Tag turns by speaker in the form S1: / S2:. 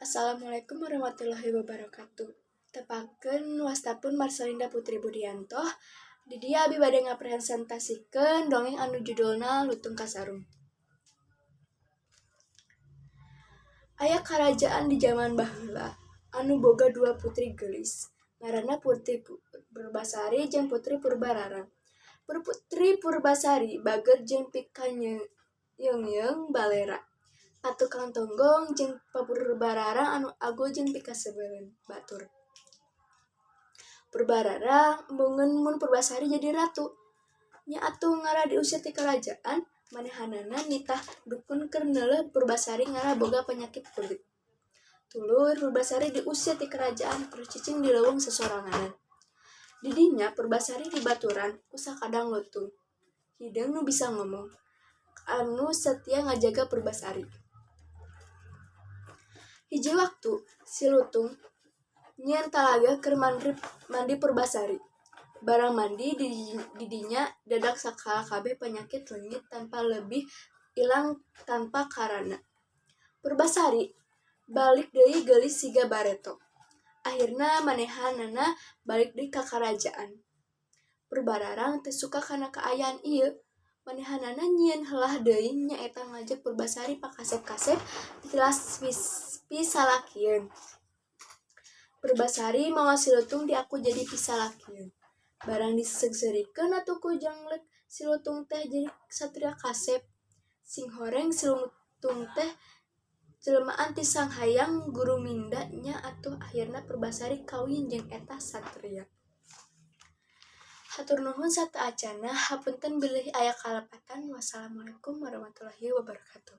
S1: Assalamualaikum warahmatullahi wabarakatuh. Tepakeun wastapun Marcelinda Putri Budianto. Di dia abi bade ngapresentasikeun dongeng anu judulna Lutung Kasarung. Aya karajaan di zaman baheula anu boga dua putri geulis. Ngaranna Putri Purbasari jeung Putri Purbararang. Putri Purbasari bager jeung pikayeung balera. Tukang tonggong jeung Purbararang anu ago jeung pikasebeleun batur. Purbararang embungeun mun Purbasari jadi ratu. Nya atuh ngara diusir ti karajaan, manehanana nitah dukun keur neuleuh Purbasari ngara boga penyakit kulit. Tuluy Purbasari diusir ti kerajaan terus cicing di leuweung sesoranganan. Di dinya Purbasari dibaturan ku sakadang lutung. Hideung nu bisa ngomong, anu setia ngajaga Purbasari. Hiji waktu si lutung nyieun talaga keur mandi Purbasari. Barang mandi di dinya dadak sakala kabeh penyakit leungit tanpa lebih ilang tanpa karana. Purbasari balik deui geulis siga bareto. Akhirna manehanana balik deui ka karajaan. Purbararang teu suka kana kaayaan ieu. Manehanana nyieun heula deui nyaeta ngajak Purbasari pakasep-kasep tilas pisalakieun. Purbasari mawa si lutung diaku jadi pisalakieun. Barang disegseurekeun atuh ku jenglek si lutung teh jadi satria kasep. Sing horeng si lutung teh jelmaan ti Sang Hayang Guruminda nya atuh akhirna Purbasari kawin jeung eta satria. Hatur nuhun sataacana, hapunten bilih aya kalepatan. Wassalamualaikum warahmatullahi wabarakatuh.